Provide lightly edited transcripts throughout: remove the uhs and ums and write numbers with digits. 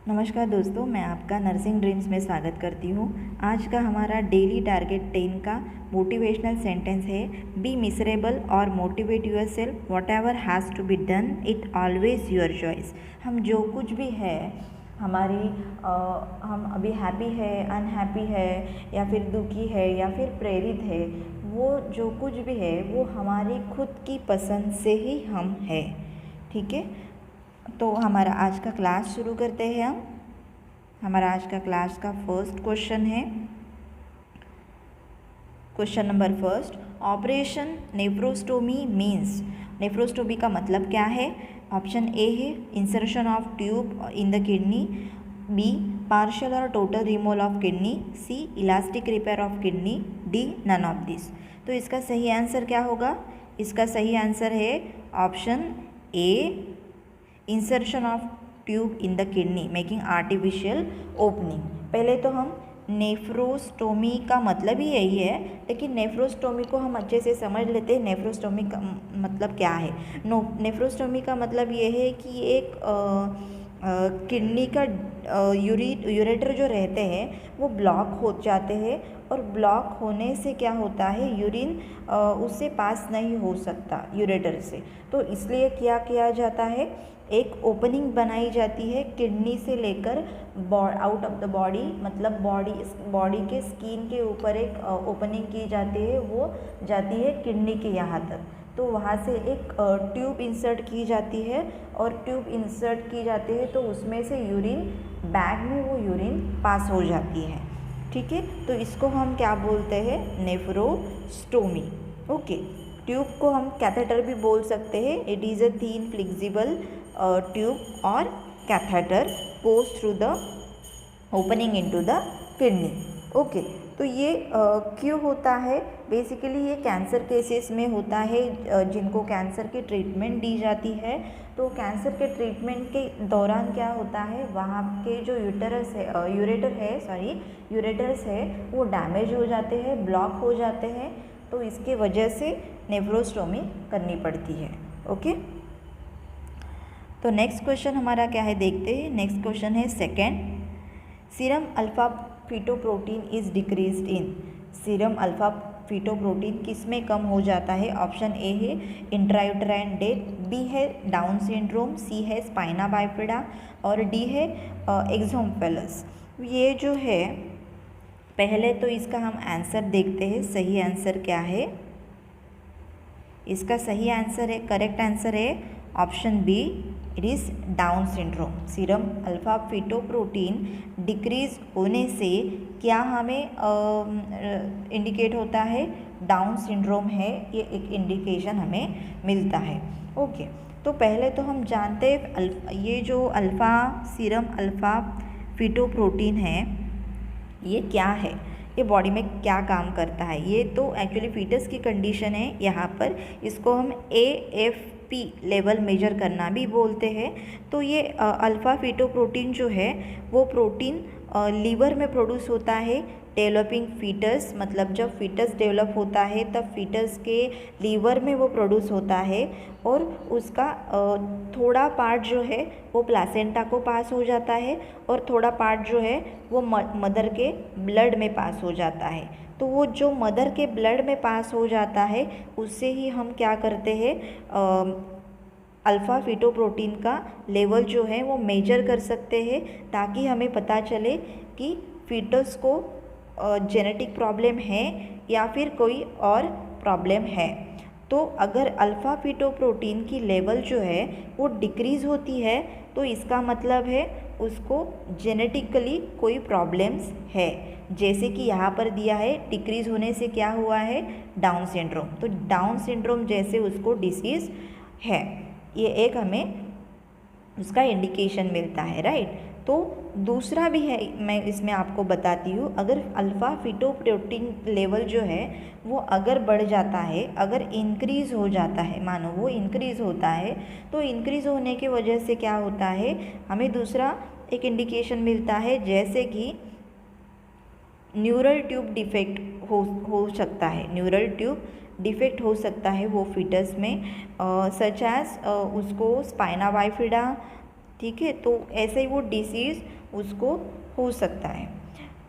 नमस्कार दोस्तों, मैं आपका नर्सिंग ड्रीम्स में स्वागत करती हूँ। आज का हमारा डेली टारगेट 10 का मोटिवेशनल सेंटेंस है, बी मिसरेबल और motivate yourself, whatever has to be done it always your choice. हम जो कुछ भी है हमारी हम अभी हैप्पी है, अनहैप्पी है या फिर दुखी है या फिर प्रेरित है, वो जो कुछ भी है वो हमारी खुद की पसंद से ही हम है। ठीक है, तो हमारा आज का क्लास शुरू करते हैं। हमारा आज का क्लास का फर्स्ट क्वेश्चन है, question number first, operation nephrostomy means. Nephrostomy का मतलब क्या है? ऑप्शन ए है insertion of tube in the kidney, B partial और total removal of kidney, C elastic repair of kidney, D none of this. तो इसका सही आंसर क्या होगा? इसका सही आंसर है option A, insertion of tube in the kidney making artificial opening. पहले तो हम नेफ्रोस्टोमी का मतलब ही यही है, लेकिन नेफ्रोस्टोमी को हम अच्छे से समझ लेते हैं। नेफ्रोस्टोमी का मतलब क्या है? नेफ्रोस्टोमी का मतलब ये है कि एक किडनी का यूरेटर जो रहते हैं वो ब्लॉक हो जाते हैं, और ब्लॉक होने से क्या होता है, यूरिन उससे पास नहीं हो सकता यूरेटर से। तो इसलिए क्या किया जाता है, एक ओपनिंग बनाई जाती है किडनी से लेकर आउट ऑफ द बॉडी, मतलब बॉडी के स्किन के ऊपर एक ओपनिंग की जाती है, वो जाती है किडनी के यहाँ तक। तो वहाँ से एक ट्यूब इंसर्ट की जाती है, और ट्यूब इंसर्ट की जाती है तो उसमें से यूरिन बैग में वो यूरिन पास हो जाती है। ठीक है, तो इसको हम क्या बोलते हैं? नेफ्रोस्टोमी। ओके, ट्यूब को हम कैथेटर भी बोल सकते हैं। It is a thin flexible tube और catheter goes through the opening into the kidney. Okay, तो ये क्यों होता है? बेसिकली ये कैंसर केसेस में होता है, जिनको कैंसर की ट्रीटमेंट दी जाती है। तो कैंसर के ट्रीटमेंट के दौरान क्या होता है, वहाँ के जो यूरेटर्स है वो डैमेज हो जाते हैं, ब्लॉक हो जाते हैं, तो इसके वजह से नेफ्रोस्टोमी करनी पड़ती है। ओके, तो नेक्स्ट क्वेश्चन हमारा क्या है देखते हैं। नेक्स्ट क्वेश्चन है second, serum alpha fetoprotein is decreased in. Serum alpha fetoprotein किस में कम हो जाता है? ऑप्शन ए है इंट्रायूटेराइन डेथ, बी है डाउन सिंड्रोम, सी है स्पाइना बाइफिडा, और डी है एक्सोम्पेलस। ये जो है, पहले तो इसका हम आंसर देखते हैं, सही आंसर क्या है। इसका सही आंसर है, करेक्ट आंसर है option b, it is down syndrome. Serum alpha fetoprotein decrease होने से क्या हमें इंडिकेट होता है? डाउन सिंड्रोम है, ये एक इंडिकेशन हमें मिलता है। ओके, तो पहले तो हम जानते हैं ये जो सीरम अल्फा फीटोप्रोटीन है ये क्या है, ये बॉडी में क्या काम करता है। ये तो एक्चुअली फीटस की कंडीशन है, यहाँ पर इसको हम AFP लेवल मेजर करना भी बोलते हैं। तो ये अल्फ़ा फीटोप्रोटीन जो है वो प्रोटीन लीवर में प्रोड्यूस होता है। डेवलपिंग फीटस, मतलब जब फीटस डेवलप होता है तब फीटस के लीवर में वो प्रोड्यूस होता है, और उसका थोड़ा पार्ट जो है वो प्लासेंटा को पास हो जाता है, और थोड़ा पार्ट जो है वो मदर के ब्लड में पास हो जाता है। तो वो जो मदर के ब्लड में पास हो जाता है उससे ही हम क्या करते हैं, अल्फ़ा फीटोप्रोटीन का लेवल जो है वो मेजर कर सकते हैं, ताकि हमें पता चले कि फीटस को जेनेटिक प्रॉब्लम है या फिर कोई और प्रॉब्लम है। तो अगर अल्फ़ा फीटोप्रोटीन की लेवल जो है वो डिक्रीज़ होती है तो इसका मतलब है उसको जेनेटिकली कोई प्रॉब्लम्स है। जैसे कि यहाँ पर दिया है, डिक्रीज़ होने से क्या हुआ है? Down syndrome. तो डाउन सिंड्रोम जैसे उसको डिसीज़ है, ये एक हमें उसका इंडिकेशन मिलता है, राइट। तो दूसरा भी है, मैं इसमें आपको बताती हूँ। अगर अल्फ़ा फीटोप्रोटीन लेवल जो है वो अगर बढ़ जाता है, अगर इंक्रीज़ हो जाता है, मानो वो इंक्रीज़ होता है, तो इंक्रीज़ होने की वजह से क्या होता है, हमें दूसरा एक इंडिकेशन मिलता है, जैसे कि न्यूरल ट्यूब डिफेक्ट हो सकता है। न्यूरल ट्यूब डिफेक्ट हो सकता है वो फीटस में, सच एज उसको स्पाइना बाइफिडा ठीक है, तो ऐसे ही वो डिसीज़ उसको हो सकता है।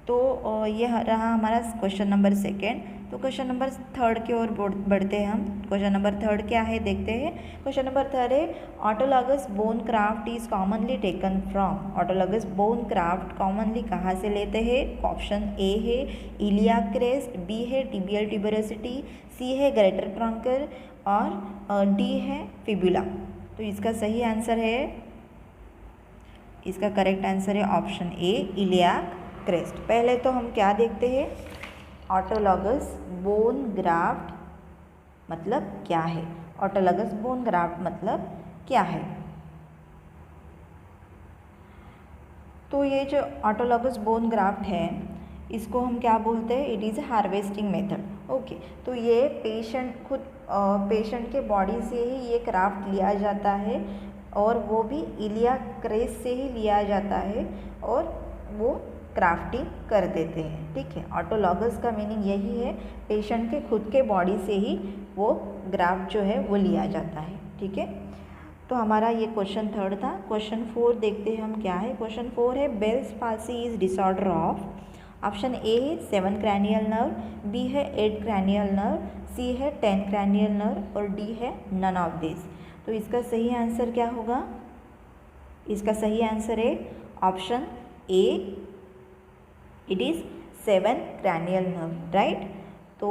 तो यह रहा हमारा क्वेश्चन नंबर सेकेंड। तो क्वेश्चन नंबर थर्ड की ओर बढ़ते हैं हम। क्वेश्चन नंबर थर्ड क्या है देखते हैं। क्वेश्चन नंबर थर्ड है autologous bone craft is commonly taken from. Autologous bone craft commonly कहाँ से लेते हैं। ऑप्शन ए है इलियाक क्रेस्ट, बी है टिबियल ट्यूबरोसिटी, सी है ग्रेटर ट्रंकर और डी है फिबुला। तो इसका सही आंसर है, इसका करेक्ट आंसर है ऑप्शन ए इलियाक क्रेस्ट। पहले तो हम क्या देखते हैं, ऑटोलॉगस बोन ग्राफ्ट मतलब क्या है। ऑटोलॉगस बोन ग्राफ्ट मतलब क्या है। तो ये जो ऑटोलॉगस बोन ग्राफ्ट है इसको हम क्या बोलते हैं, it is a harvesting method. Okay, तो ये पेशेंट के बॉडी से ही ये क्राफ्ट लिया जाता है और वो भी इलियाक क्रेस्ट से ही लिया जाता है और वो क्राफ्टिंग कर देते हैं। ठीक है, ऑटोलॉगस का मीनिंग यही है, पेशेंट के खुद के बॉडी से ही वो ग्राफ्ट जो है वो लिया जाता है। ठीक है, तो हमारा ये क्वेश्चन थर्ड था। क्वेश्चन फोर देखते हैं हम क्या है। क्वेश्चन फोर है Bell's palsy is disorder of. Option A है 7 क्रैनियल नर्व, बी है 8 क्रैनियल नर्व, सी है 10 क्रैनियल नर्व और डी है नन ऑफ दिस। तो इसका सही आंसर क्या होगा, इसका सही आंसर है option A, it is 7 cranial nerve, right. तो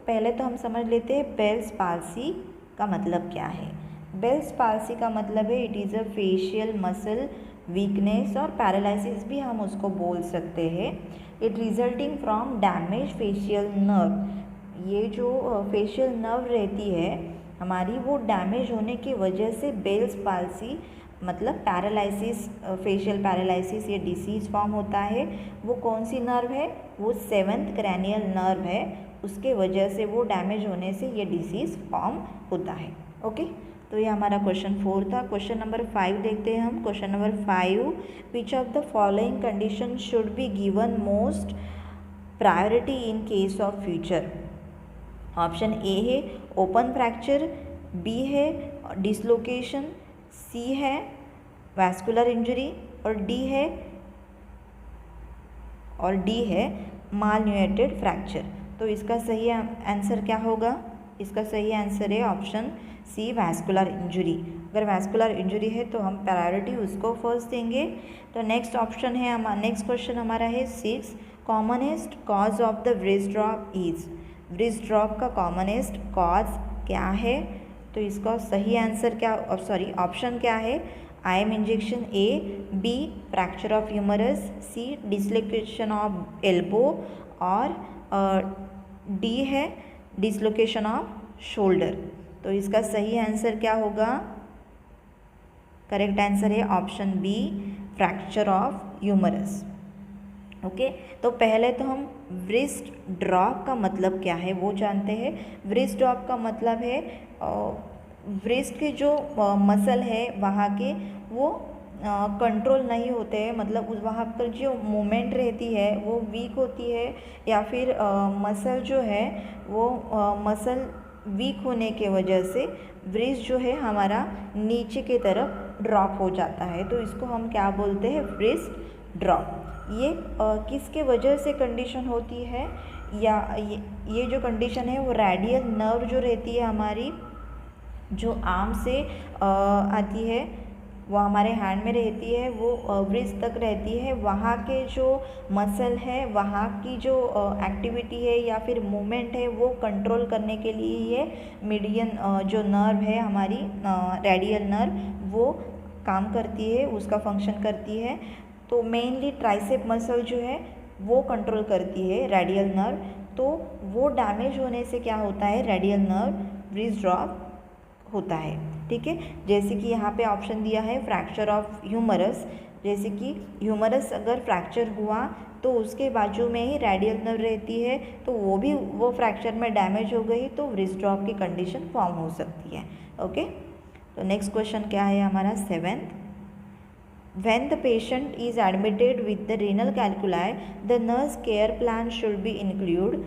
पहले तो हम समझ लेते हैं बेल्स पाल्सी का मतलब क्या है। बेल्स पाल्सी का मतलब है it is a facial muscle weakness और पैरालिसिस भी हम उसको बोल सकते हैं। It resulting from damage facial nerve. ये जो फेशियल नर्व रहती है हमारी, वो डैमेज होने की वजह से बेल्स पाल्सी मतलब पैरालिसिस, फेशियल पैरालिसिस ये डिसीज़ फॉर्म होता है। वो कौन सी नर्व है, वो 7th क्रैनियल नर्व है, उसके वजह से वो डैमेज होने से ये डिसीज़ फॉर्म होता है। ओके, तो ये हमारा क्वेश्चन फोर था। क्वेश्चन नंबर 5 देखते हैं हम। Question number 5, which of the following condition should be given most priority in case of future. Option A है ओपन फ्रैक्चर, बी है डिसलोकेशन, सी है वैस्कुलर इंजरी और डी है मालन्यूएटेड फ्रैक्चर। तो इसका सही आंसर क्या होगा, इसका सही आंसर है ऑप्शन सी वैस्कुलर इंजरी। अगर वैस्कुलर इंजरी है तो हम प्रायोरिटी उसको फर्स्ट देंगे। तो नेक्स्ट ऑप्शन है, नेक्स्ट क्वेश्चन हमारा है 6, commonest cause of the wrist drop is. Wrist drop का कॉमनेस्ट कॉज क्या है। तो इसका सही आंसर क्या, ऑप्शन क्या है, IM injection a, b fracture of humerus, c dislocation of elbow और डी है डिसलोकेशन ऑफ शोल्डर। तो इसका सही आंसर क्या होगा, करेक्ट आंसर है option b fracture of humerus. Okay, तो पहले तो हम व्रिस्ट ड्रॉप का मतलब क्या है वो जानते हैं। व्रिस्ट ड्रॉप का मतलब है व्रिस्ट के जो मसल है वहाँ के वो कंट्रोल नहीं होते हैं, मतलब उस वहाँ पर जो मूवमेंट रहती है वो वीक होती है, या फिर मसल जो है वो मसल वीक होने के वजह से व्रिस्ट जो है हमारा नीचे की तरफ ड्रॉप हो जाता है। तो इसको हम क्या बोलते हैं, व्रिस्ट ड्रॉप। ये किसके वजह से कंडीशन होती है, या ये जो कंडीशन है वो रेडियल नर्व जो रहती है हमारी, जो आर्म से आती है, वो हमारे हैंड में रहती है, वो व्रिस्ट तक रहती है, वहाँ के जो मसल है, वहाँ की जो एक्टिविटी है या फिर मूवमेंट है वो कंट्रोल करने के लिए ये मीडियन जो नर्व है हमारी रेडियल नर्व वो काम करती है, उसका फंक्शन करती है। तो मेनली ट्राइसेप मसल जो है वो कंट्रोल करती है रेडियल नर्व। तो वो डैमेज होने से क्या होता है, रेडियल नर्व व्रिस्ट ड्रॉप होता है। ठीक है, जैसे कि यहाँ पे ऑप्शन दिया है फ्रैक्चर ऑफ ह्यूमरस। जैसे कि ह्यूमरस अगर फ्रैक्चर हुआ तो उसके बाजू में ही रेडियल नर्व रहती है, तो वो फ्रैक्चर में डैमेज हो गई तो व्रिस्ट ड्रॉप की कंडीशन फॉर्म हो सकती है। ओके, तो नेक्स्ट क्वेश्चन क्या है हमारा 7th, when the patient is admitted with the renal calculi, the nurse care plan should be include.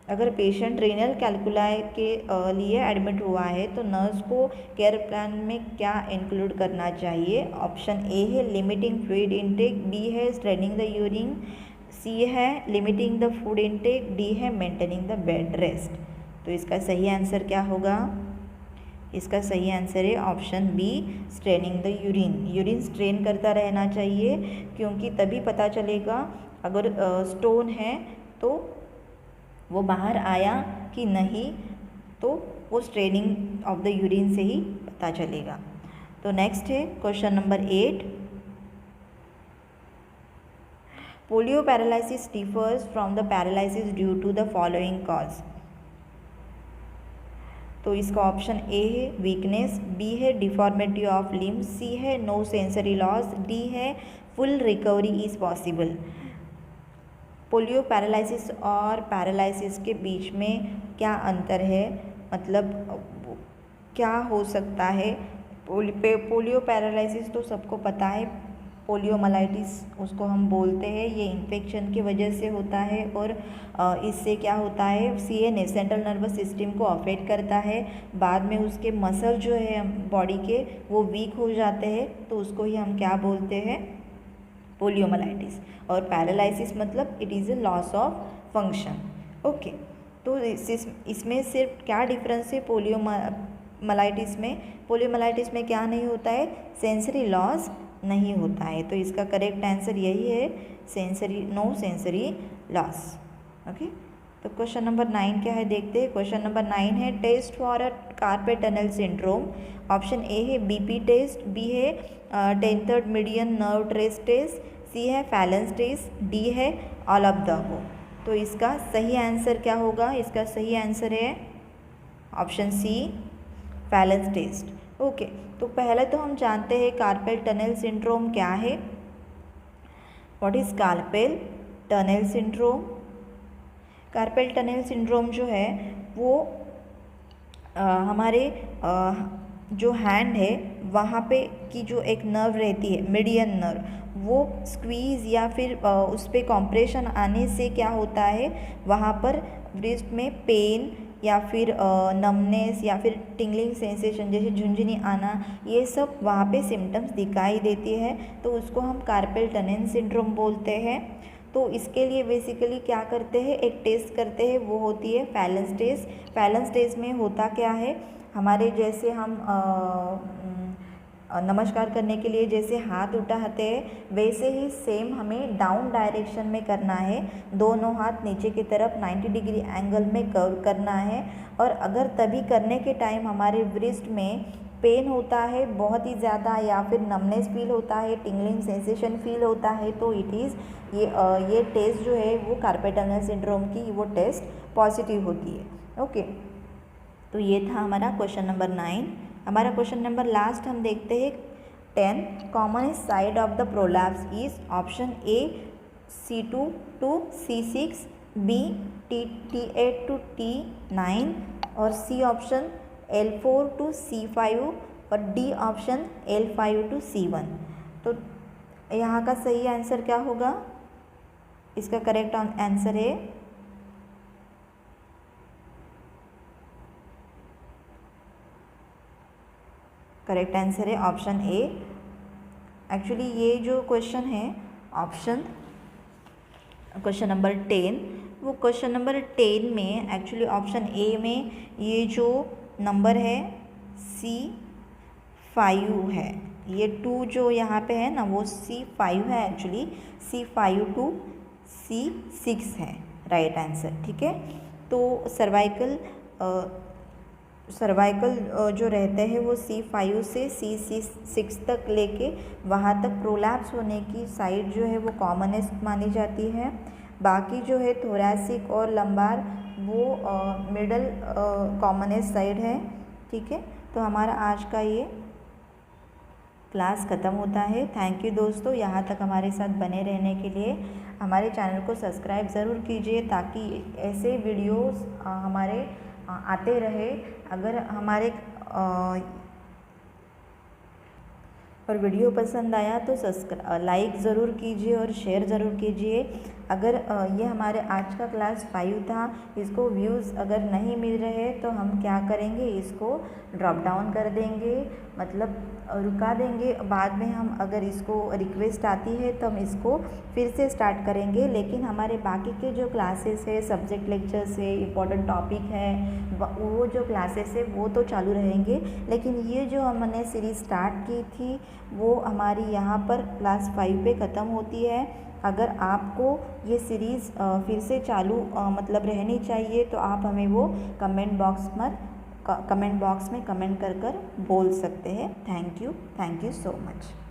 अगर पेशेंट रीनल कैल्कुलाई के लिए एडमिट हुआ है तो नर्स को केयर प्लान में क्या इंक्लूड करना चाहिए? ऑप्शन ए है लिमिटिंग फ्लूइड इनटेक, बी है स्ट्रेनिंग द यूरिन, सी है limiting the food intake, D है मेंटेनिंग द बेड रेस्ट। तो इसका सही आंसर क्या होगा? इसका सही आंसर है option b straining the urine. Urine strain करता रहना चाहिए क्योंकि तभी पता चलेगा अगर स्टोन है तो वो बाहर आया कि नहीं, तो वो स्ट्रेनिंग ऑफ द यूरिन से ही पता चलेगा। तो नेक्स्ट है question number 8। Polio paralysis differs from the paralysis due to the following cause. तो इसका ऑप्शन ए है वीकनेस, बी है डिफॉर्मिटी ऑफ लिम्ब, सी है नो सेंसरी लॉस, डी है full recovery is possible. Polio paralysis और paralysis के बीच में क्या अंतर है, मतलब क्या हो सकता है? पोलियो पैरालिसिस तो सबको पता है, पोलियोमाइलाइटिस उसको हम बोलते हैं, ये इन्फेक्शन की वजह से होता है और इससे क्या होता है, सीएनए सेंट्रल नर्वस सिस्टम को अफेक्ट करता है। बाद में उसके मसल जो है बॉडी के वो वीक हो जाते हैं, तो उसको ही हम क्या बोलते हैं? पोलियोमाइलाइटिस। और पैरालिसिस मतलब it is a loss of function. Okay, तो इसमें सिर्फ क्या डिफरेंस है पोलियोमाइलाइटिस में? पोलियोमाइलाइटिस में क्या नहीं होता है? सेंसरी लॉस नहीं होता है। तो इसका करेक्ट आंसर यही है, नो सेंसरी लॉस। ओके, तो क्वेश्चन नंबर 9 क्या है देखते हैं। क्वेश्चन नंबर 9 है test for a carpet tunnel syndrome. Option ए है बीपी टेस्ट, बी है 10th median nerve trace test, C है फैलेंस टेस्ट, डी है ऑल ऑफ द अबव। तो इसका सही आंसर क्या होगा? इसका सही आंसर है option c Phalen's test. Okay, तो पहले तो हम जानते हैं कार्पेल टनल सिंड्रोम क्या है। What is carpel tunnel syndrome? Carpel tunnel syndrome जो है वो हमारे जो हैंड है वहाँ पे की जो एक नर्व रहती है मीडियन नर्व, वो स्क्वीज़ या फिर उस पर कॉम्प्रेशन आने से क्या होता है, वहाँ पर ब्रेस्ट में पेन या फिर नमनेस या फिर टिंगलिंग सेंसेशन जैसे झुंझुनी आना, ये सब वहाँ पे सिम्टम्स दिखाई देती है, तो उसको हम कार्पेल टनल सिंड्रोम बोलते हैं। तो इसके लिए बेसिकली क्या करते हैं, एक टेस्ट करते हैं, वो होती है फैलेंस टेस्ट। फैलेंस टेस्ट में होता क्या है, हमारे जैसे हम नमस्कार करने के लिए जैसे हाथ उठाते हैं वैसे ही सेम हमें डाउन डायरेक्शन में करना है, दोनों हाथ नीचे की तरफ 90 डिग्री एंगल में कर्व करना है। और अगर तभी करने के टाइम हमारे व्रिस्ट में पेन होता है बहुत ही ज़्यादा या फिर नमनेस फील होता है, टिंगलिंग सेंसेशन फील होता है, तो इट इज़ ये टेस्ट जो है वो कार्पेल टनल सिंड्रोम की वो टेस्ट पॉजिटिव होती है। ओके, तो ये था हमारा क्वेश्चन नंबर 9। हमारा क्वेश्चन नंबर लास्ट हम देखते हैं 10। Common site of the prolapse is option a C2 to C6, b T8 to T9 और C option L4 to C5 और D option L5 to C1। तो यहाँ का सही आंसर क्या होगा? इसका करेक्ट आंसर है करेक्ट आंसर है ऑप्शन ए। एक्चुअली ये जो क्वेश्चन है क्वेश्चन नंबर 10, वो क्वेश्चन नंबर 10 में एक्चुअली ऑप्शन ए में ये जो नंबर है C5 है, ये 2 जो यहाँ पे है ना वो C5 है, एक्चुअली C5 to C6 है राइट आंसर। ठीक है, तो सर्वाइकल जो रहते हैं वो C5 से C6 तक लेके वहाँ तक प्रोलैप्स होने की साइड जो है वो कॉमनेस्ट मानी जाती है। बाकी जो है थोरैसिक और लंबार वो मिडल कॉमनेस्ट साइड है। ठीक है, तो हमारा आज का ये क्लास ख़त्म होता है। थैंक यू दोस्तों, यहाँ तक हमारे साथ बने रहने के लिए। हमारे चैनल को सब्सक्राइब ज़रूर कीजिए ताकि ऐसे वीडियोस हमारे आते रहे। अगर हमारे और वीडियो पसंद आया तो लाइक ज़रूर कीजिए और शेयर ज़रूर कीजिए। अगर ये हमारे आज का क्लास 5 था, इसको व्यूज़ अगर नहीं मिल रहे तो हम क्या करेंगे, इसको ड्रॉप डाउन कर देंगे, मतलब रुका देंगे। बाद में हम अगर इसको रिक्वेस्ट आती है तो हम इसको फिर से स्टार्ट करेंगे। लेकिन हमारे बाकी के जो क्लासेस है, सब्जेक्ट लेक्चर्स है, इम्पोर्टेंट टॉपिक है, वो जो क्लासेस है वो तो चालू रहेंगे। लेकिन ये जो हमने सीरीज़ स्टार्ट की थी वो हमारी यहाँ पर क्लास 5 पे ख़त्म होती है। अगर आपको ये सीरीज़ फिर से चालू मतलब रहनी चाहिए तो आप हमें वो कमेंट बॉक्स में कमेंट कर बोल सकते हैं। Thank you so much.